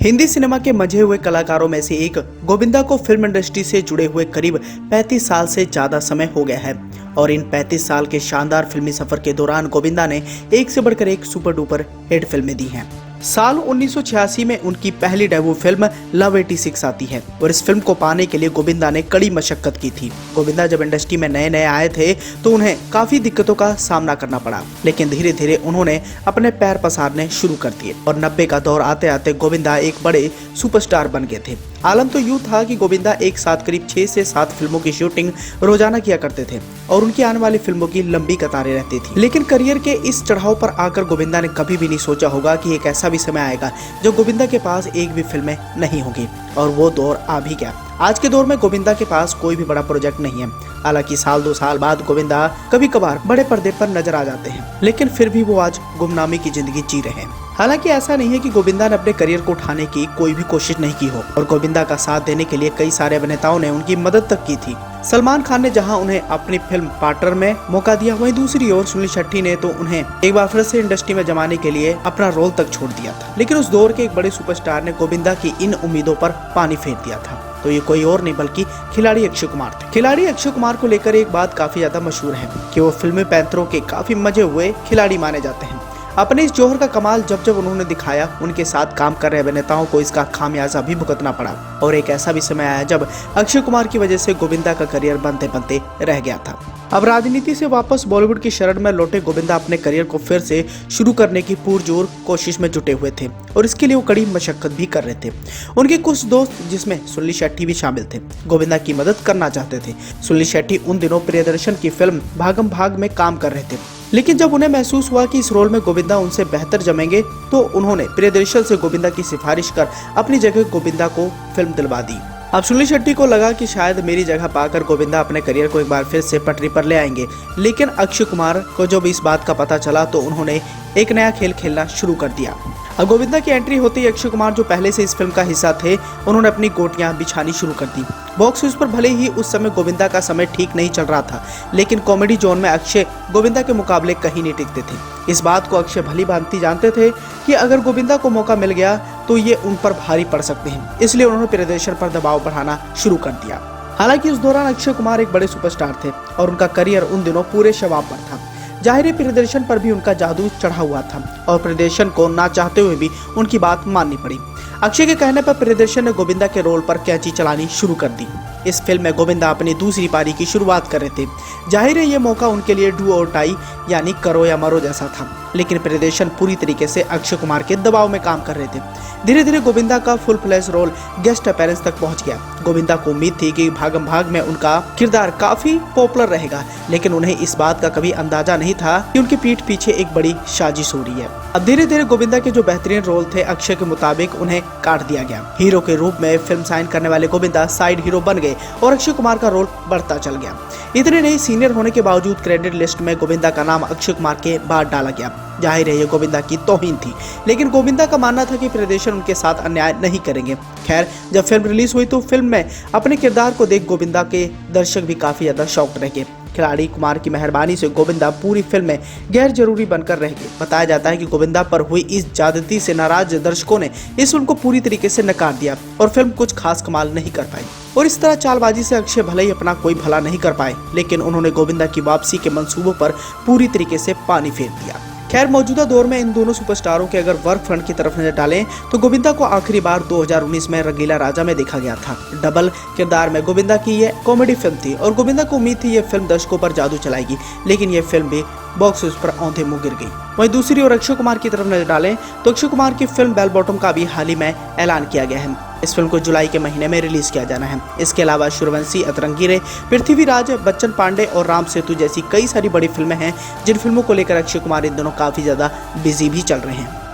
Hindi cinema के मंझे हुए कलाकारों में से एक गोविंदा को फिल्म इंडस्ट्री से जुड़े हुए करीब 35 साल से ज्यादा समय हो गया है और इन 35 साल के शानदार फिल्मी सफर के दौरान गोविंदा ने एक से बढ़कर एक सुपर डुपर हिट फिल्में दी हैं। साल 1986 में उनकी पहली डेब्यू फिल्म लव 86 आती है और इस फिल्म को पाने के लिए गोविंदा ने कड़ी मशक्कत की थी। गोविंदा जब इंडस्ट्री में नए नए आए थे तो उन्हें काफी दिक्कतों का सामना करना पड़ा, लेकिन धीरे धीरे उन्होंने अपने पैर पसारने शुरू कर दिए और 90 का दौर आते आते गोविंदा एक बड़े सुपरस्टार बन गए थे। आलम तो यूं था कि गोविंदा एक साथ करीब 6 से 7 फिल्मों की शूटिंग रोजाना किया करते थे और उनकी आने वाली फिल्मों की लंबी कतारें रहती थी। लेकिन करियर के इस चढ़ाव पर आकर गोविंदा ने कभी भी नहीं सोचा होगा कि एक ऐसा भी समय आएगा जब गोविंदा के पास एक भी फिल्में नहीं होगी, और वो दौर आ भी गया। आज के दौर में गोविंदा के पास कोई भी बड़ा प्रोजेक्ट नहीं है। हालांकि साल 2 साल बाद गोविंदा कभी कभार बड़े पर्दे पर नजर आ जाते हैं, लेकिन फिर भी वो आज गुमनामी की जिंदगी जी रहे हैं। हालांकि ऐसा नहीं है कि गोविंदा ने अपने करियर को उठाने की कोई भी कोशिश नहीं की हो और गोविंदा का साथ देने के लिए कई सारे अभिनेताओं ने उनकी मदद तक की थी। सलमान खान ने जहां उन्हें अपनी फिल्म पार्टनर में मौका दिया, वहीं दूसरी ओर सुनील शेट्टी ने तो उन्हें एक बार फिर से इंडस्ट्री में जमाने के लिए अपना रोल तक छोड़ दिया था। लेकिन उस दौर के एक बड़े सुपरस्टार ने गोविंदा की इन उम्मीदों पर पानी फेर दिया था। तो ये कोई और नहीं बल्कि खिलाड़ी अक्षय कुमार थे। खिलाड़ी अक्षय कुमार को लेकर एक बात काफी ज्यादा मशहूर है कि वो फिल्मी पैंतरों के काफी मजे हुए खिलाड़ी माने जाते हैं। अपने इस जौहर का कमाल जब जब उन्होंने दिखाया, उनके साथ काम कर रहे अभिनेताओं को इसका खामियाजा भी भुगतना पड़ा और एक ऐसा भी समय आया जब अक्षय कुमार की वजह से गोविंदा का करियर बनते बनते रह गया था। अब राजनीति से वापस बॉलीवुड की शरण में लौटे गोविंदा अपने करियर को फिर से शुरू करने की पुरजोर कोशिश में जुटे हुए थे और इसके लिए वो कड़ी मशक्कत भी कर रहे थे। उनके कुछ दोस्त, जिसमें सुनील शेट्टी भी शामिल थे, गोविंदा की मदद करना चाहते थे। सुनील शेट्टी उन दिनों प्रियदर्शन की फिल्म भागम भाग में काम कर रहे थे, लेकिन जब उन्हें महसूस हुआ कि इस रोल में गोविंदा उनसे बेहतर जमेंगे तो उन्होंने प्रियदर्शन से गोविंदा की सिफारिश कर अपनी जगह गोविंदा को फिल्म दिलवा दी। अब सुनील शेट्टी को लगा कि शायद मेरी जगह पाकर गोविंदा अपने करियर को एक बार फिर से पटरी पर ले आएंगे, लेकिन अक्षय कुमार को जब इस बात का पता चला तो उन्होंने एक नया खेल खेलना शुरू कर दिया। अब गोविंदा की एंट्री होते ही अक्षय कुमार, जो पहले से इस फिल्म का हिस्सा थे, उन्होंने अपनी गोटियां बिछानी शुरू कर दी। बॉक्स ऑफिस पर भले ही उस समय गोविंदा का समय ठीक नहीं चल रहा था, लेकिन कॉमेडी जोन में अक्षय गोविंदा के मुकाबले कहीं नहीं टिकते थे। इस बात को अक्षय भली भांति जानते थे कि अगर गोविंदा को मौका मिल गया तो ये उन पर भारी पड़ सकते हैं, इसलिए उन्होंने प्रियदर्शन पर दबाव बढ़ाना शुरू कर दिया। हालांकि उस दौरान अक्षय कुमार एक बड़े सुपरस्टार थे और उनका करियर उन दिनों पूरे शबाब पर था। जाहिर है प्रियदर्शन पर भी उनका जादू चढ़ा हुआ था और प्रियदर्शन को ना चाहते हुए भी उनकी बात माननी पड़ी। अक्षय के कहने पर प्रियदर्शन ने गोविंदा के रोल पर कैंची चलानी शुरू कर दी। इस फिल्म में गोविंदा अपनी दूसरी पारी की शुरुआत कर रहे थे। जाहिर है ये मौका उनके लिए डू और टाई यानी करो या मरो जैसा था, लेकिन प्रियदर्शन पूरी तरीके से अक्षय कुमार के दबाव में काम कर रहे थे। धीरे धीरे गोविंदा का full flash role guest appearance तक पहुंच गया। गोविंदा को उम्मीद थी कि भागम भाग में उनका किरदार काफी पॉपुलर रहेगा, लेकिन उन्हें इस बात का कभी अंदाजा नहीं था कि उनके पीठ पीछे एक बड़ी साजिश हो रही है। अब धीरे धीरे गोविंदा के जो बेहतरीन रोल थे, अक्षय के मुताबिक उन्हें काट दिया गया। हीरो के रूप में फिल्म साइन करने वाले गोविंदा साइड हीरो बन गए और अक्षय कुमार का रोल बढ़ता चल गया। इतने नहीं, सीनियर होने के बावजूद क्रेडिट लिस्ट में गोविंदा का नाम अक्षय कुमार के बाद डाला गया। जाहिर है ये गोविंदा की तौहीन थी, लेकिन गोविंदा का मानना था कि प्रियदर्शन उनके साथ अन्याय नहीं करेंगे। खैर, जब फिल्म रिलीज हुई तो फिल्म में अपने किरदार को देख गोविंदा के दर्शक भी काफी ज्यादा शॉक्ड रह गए। खिलाड़ी कुमार की मेहरबानी से गोविंदा पूरी फिल्म में गैर जरूरी बनकर रह गए। बताया जाता है कि गोविंदा पर हुई इस ज्यादती से नाराज दर्शकों ने इस फिल्म को पूरी तरीके से नकार दिया और फिल्म कुछ खास कमाल नहीं कर पाई। और इस तरह चालबाजी से अक्षय भले ही अपना कोई भला नहीं कर पाए, लेकिन उन्होंने गोविंदा की वापसी के मंसूबों पर पूरी तरीके से पानी फेर दिया। खैर, मौजूदा दौर में इन दोनों सुपरस्टारों के अगर वर्क फ्रंट की तरफ नजर डालें तो गोविंदा को आखिरी बार 2019 में रंगीला राजा में देखा गया था। डबल किरदार में गोविंदा की ये कॉमेडी फिल्म थी और गोविंदा को उम्मीद थी ये फिल्म दर्शकों पर जादू चलाएगी, लेकिन ये फिल्म भी बॉक्स ऑफिस पर औंधे मुंह गिर गई। वहीं दूसरी ओर अक्षय कुमार की तरफ नजर डालें तो अक्षय कुमार की फिल्म बेल बॉटम का भी हाल ही में ऐलान किया गया है। इस फिल्म को जुलाई के महीने में रिलीज किया जाना है। इसके अलावा सूर्यवंशी, अतरंगी रे, पृथ्वीराज, बच्चन पांडे और राम सेतु जैसी कई सारी बड़ी फिल्में हैं, जिन फिल्मों को लेकर अक्षय कुमार इन दोनों काफी ज्यादा बिजी भी चल रहे हैं।